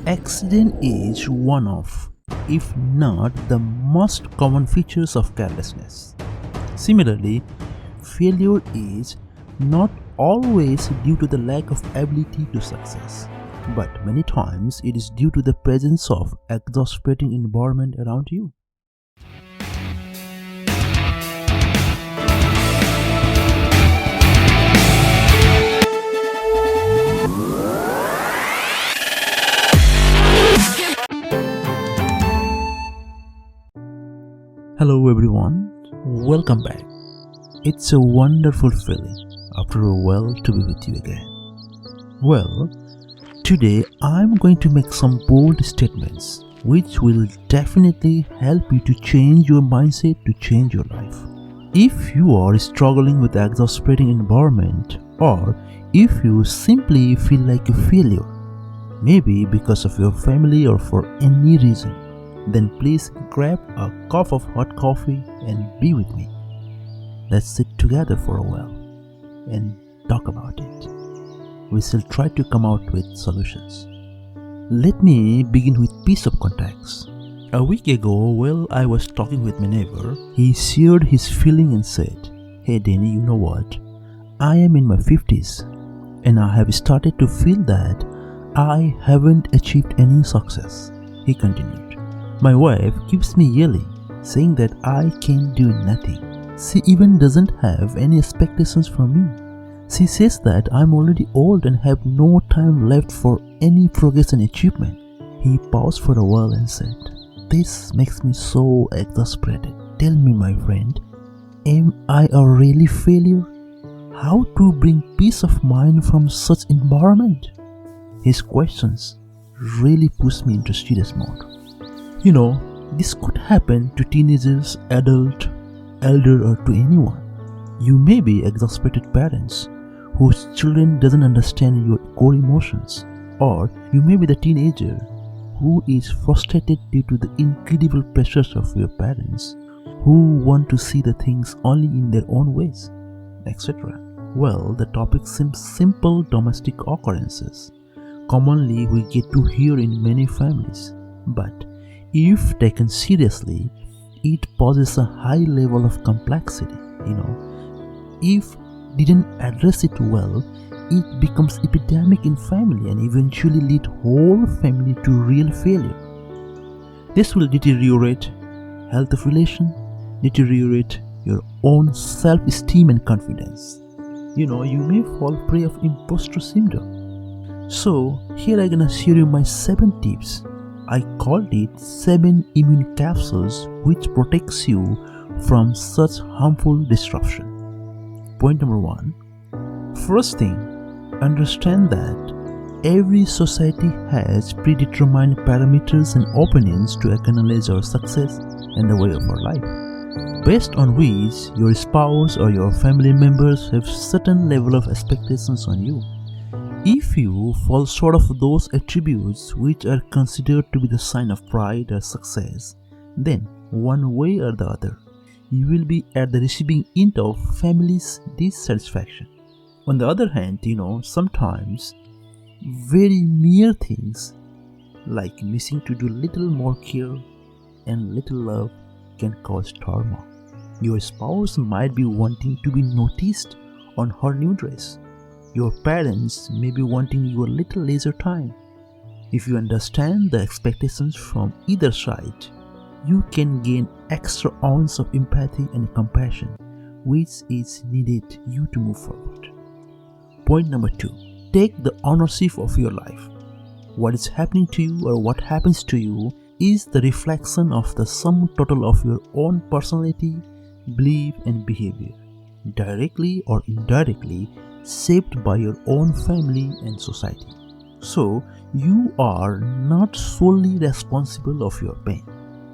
Accident is one of, if not the most common features of carelessness. Similarly, failure is not always due to the lack of ability to success, but many times it is due to the presence of exasperating environment around you. Hello everyone, welcome back. It's a wonderful feeling after a while to be with you again. Well, today I'm going to make some bold statements which will definitely help you to change your mindset, to change your life. If you are struggling with exasperating environment, or if you simply feel like a failure, maybe because of your family or for any reason, then please grab a cup of hot coffee and be with me. Let's sit together for a while and talk about it. We shall try to come out with solutions. Let me begin with piece of context. A week ago, while I was talking with my neighbor, he shared his feeling and said, "Hey Danny, you know what? I am in my 50s and I have started to feel that I haven't achieved any success." He continued. "My wife keeps me yelling, saying that I can do nothing. She even doesn't have any expectations from me. She says that I'm already old and have no time left for any progress and achievement." He paused for a while and said, "This makes me so exasperated. Tell me, my friend, am I a really failure? How to bring peace of mind from such environment?" His questions really pushed me into serious mode. You know, this could happen to teenagers, adult, elder, or to anyone. You may be exasperated parents whose children doesn't understand your core emotions, or you may be the teenager who is frustrated due to the incredible pressures of your parents who want to see the things only in their own ways, etc. Well, the topic seems simple domestic occurrences, commonly we get to hear in many families, but if taken seriously, it poses a high level of complexity. If didn't address it well, it becomes epidemic in family and eventually lead whole family to real failure. This will deteriorate health of relation, deteriorate your own self-esteem and confidence. You may fall prey of imposter syndrome. So here I'm gonna share you my 7 tips. I called it 7 immune capsules which protects you from such harmful disruption. Point number 1. First thing, understand that every society has predetermined parameters and opinions to acknowledge our success and the way of our life, based on which your spouse or your family members have certain level of expectations on you. If you fall short of those attributes which are considered to be the sign of pride or success, then one way or the other, you will be at the receiving end of family's dissatisfaction. On the other hand, sometimes very mere things like missing to do little more care and little love can cause trauma. Your spouse might be wanting to be noticed on her new dress. Your parents may be wanting you a little leisure time. If you understand the expectations from either side, you can gain extra ounce of empathy and compassion, which is needed you to move forward. Point number 2. Take the ownership of your life. What is happening to you or what happens to you is the reflection of the sum total of your own personality, belief, and behavior, directly or indirectly shaped by your own family and society. So you are not solely responsible of your pain,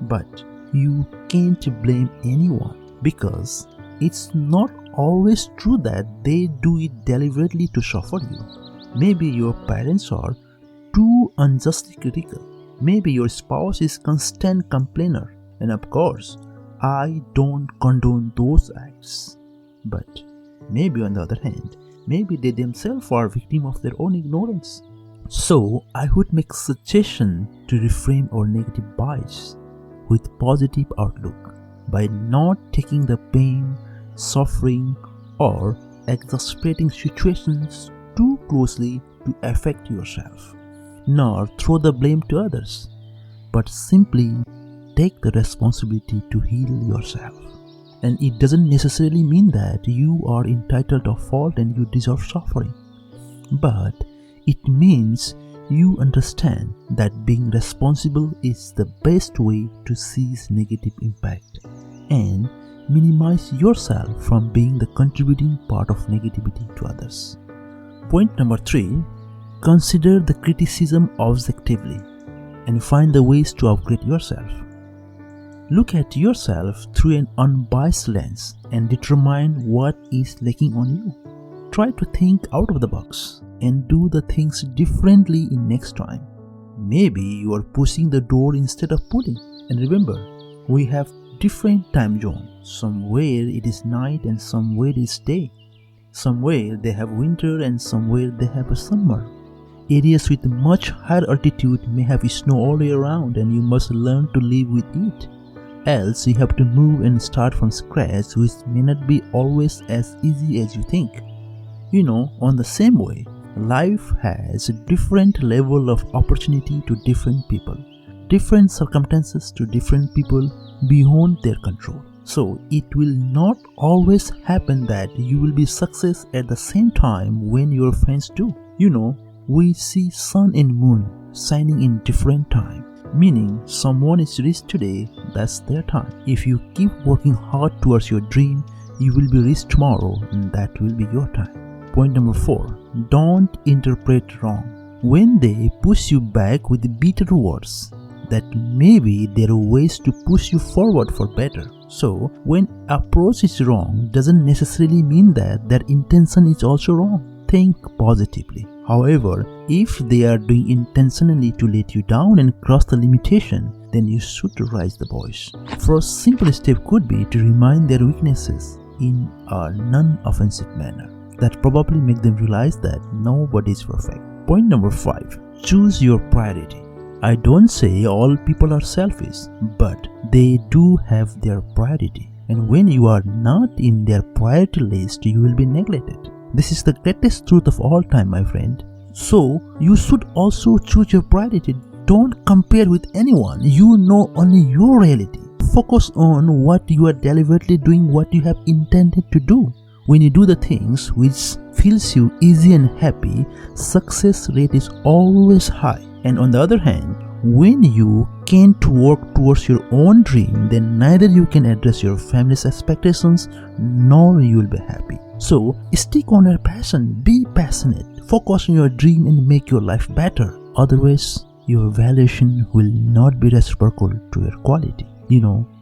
but you can't blame anyone because it's not always true that they do it deliberately to suffer you. Maybe your parents are too unjustly critical. Maybe your spouse is constant complainer, and of course I don't condone those acts. But maybe on the other hand, maybe they themselves are victim of their own ignorance. So I would make suggestion to reframe our negative bias with positive outlook by not taking the pain, suffering or exasperating situations too closely to affect yourself, nor throw the blame to others, but simply take the responsibility to heal yourself. And it doesn't necessarily mean that you are entitled to fault and you deserve suffering, but it means you understand that being responsible is the best way to seize negative impact and minimize yourself from being the contributing part of negativity to others. Point number 3, consider the criticism objectively and find the ways to upgrade yourself. Look at yourself through an unbiased lens and determine what is lacking on you. Try to think out of the box and do the things differently in next time. Maybe you are pushing the door instead of pulling. And remember, we have different time zones. Somewhere it is night and somewhere it is day. Somewhere they have winter and somewhere they have a summer. Areas with much higher altitude may have snow all year round and you must learn to live with it. Else you have to move and start from scratch, which may not be always as easy as you think. On the same way, life has a different level of opportunity to different people, different circumstances to different people beyond their control. So it will not always happen that you will be success at the same time when your friends do. We see sun and moon shining in different time, meaning someone is rich today, that's their time. If you keep working hard towards your dream, you will be rich tomorrow and that will be your time. Point number 4, don't interpret wrong. When they push you back with bitter words, that maybe there are ways to push you forward for better. So when approach is wrong doesn't necessarily mean that their intention is also wrong. Think positively. However, if they are doing intentionally to let you down and cross the limitation, then you should raise the voice. First simple step could be to remind their weaknesses in a non-offensive manner. That probably make them realize that nobody is perfect. Point number 5, choose your priority. I don't say all people are selfish, but they do have their priority. And when you are not in their priority list, you will be neglected. This is the greatest truth of all time, my friend. So you should also choose your priority. Don't compare with anyone. You know only your reality. Focus on what you are deliberately doing, what you have intended to do. When you do the things which feels you easy and happy, success rate is always high. And on the other hand, when you can't work towards your own dream, then neither you can address your family's expectations nor you will be happy. So stick on your passion, be passionate, focus on your dream and make your life better. Otherwise, your valuation will not be reciprocal to your quality.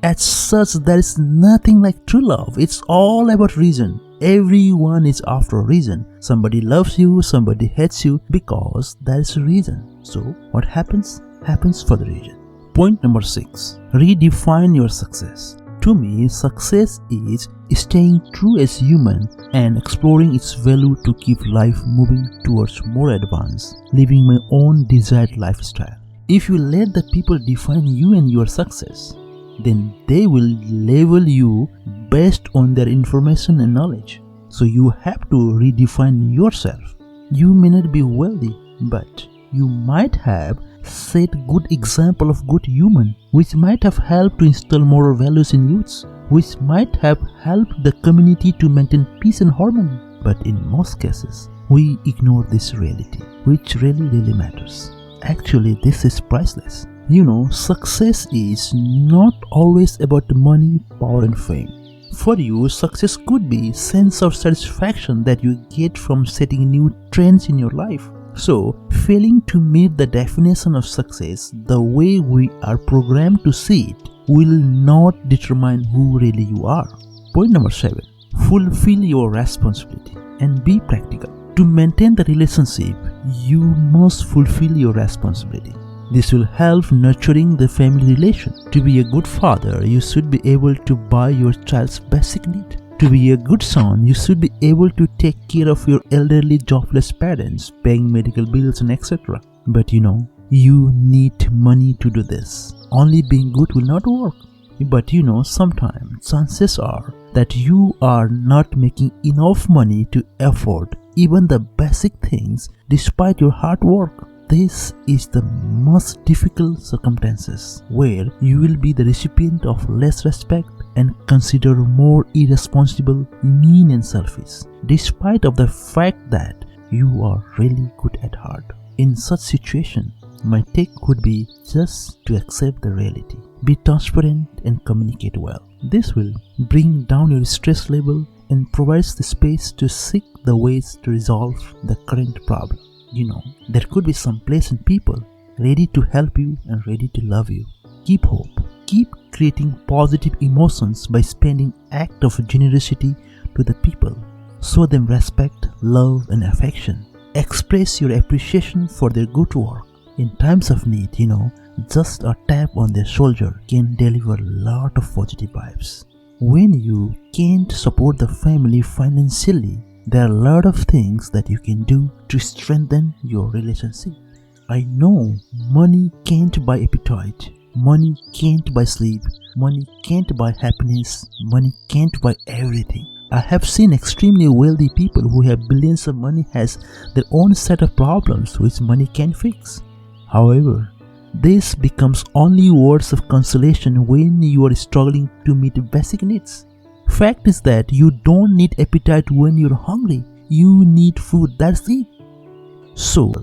As such, there is nothing like true love. It's all about reason. Everyone is after a reason. Somebody loves you, somebody hates you because there is a reason. So what happens for the reason. Point number 6, redefine your success. To me, success is staying true as human and exploring its value to keep life moving towards more advanced, living my own desired lifestyle. If you let the people define you and your success, then they will label you based on their information and knowledge. So you have to redefine yourself. You may not be wealthy, but you might have set good example of good human, which might have helped to instill moral values in youths, which might have helped the community to maintain peace and harmony. But in most cases, we ignore this reality, which really matters. Actually, this is priceless. Success is not always about money, power and fame. For you, success could be sense of satisfaction that you get from setting new trends in your life. So, failing to meet the definition of success the way we are programmed to see it will not determine who really you are. Point number 7, fulfill your responsibility and be practical. To maintain the relationship, you must fulfill your responsibility. This will help nurturing the family relation. To be a good father, you should be able to buy your child's basic need. To be a good son, you should be able to take care of your elderly jobless parents, paying medical bills and etc. But you need money to do this. Only being good will not work. But sometimes chances are that you are not making enough money to afford even the basic things despite your hard work. This is the most difficult circumstances where you will be the recipient of less respect and considered more irresponsible, mean and selfish, despite of the fact that you are really good at heart. In such situation, my take would be just to accept the reality. Be transparent and communicate well. This will bring down your stress level and provides the space to seek the ways to resolve the current problem. There could be some pleasant people ready to help you and ready to love you. Keep hope. Keep creating positive emotions by spending act of generosity to the people. Show them respect, love and affection. Express your appreciation for their good work. In times of need, just a tap on their shoulder can deliver a lot of positive vibes. When you can't support the family financially, there are a lot of things that you can do to strengthen your relationship. I know money can't buy appetite, money can't buy sleep, money can't buy happiness, money can't buy everything. I have seen extremely wealthy people who have billions of money has their own set of problems which money can't fix. However, this becomes only words of consolation when you are struggling to meet basic needs. Fact is that you don't need appetite when you're hungry. You need food, that's it. So,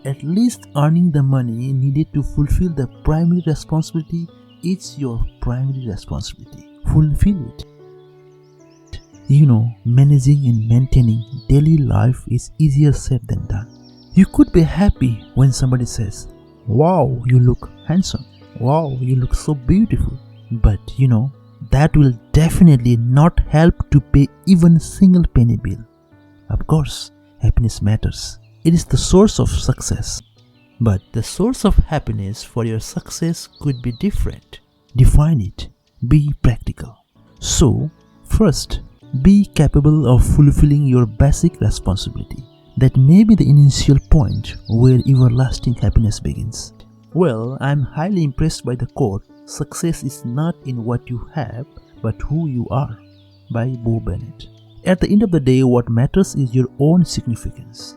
at least earning the money needed to fulfill the primary responsibility is your primary responsibility. Fulfill it. Managing and maintaining daily life is easier said than done. You could be happy when somebody says, "Wow, you look handsome. Wow, you look so beautiful." But that will definitely not help to pay even a single penny bill. Of course, happiness matters. It is the source of success. But the source of happiness for your success could be different. Define it. Be practical. So, first, be capable of fulfilling your basic responsibility. That may be the initial point where everlasting happiness begins. Well, I'm highly impressed by the quote, "Success is not in what you have, but who you are," by Bo Bennett. At the end of the day, what matters is your own significance.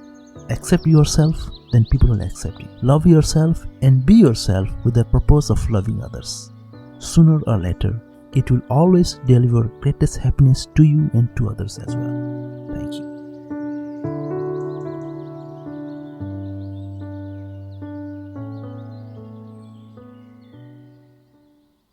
Accept yourself, then people will accept you. Love yourself and be yourself with the purpose of loving others. Sooner or later, it will always deliver greatest happiness to you and to others as well.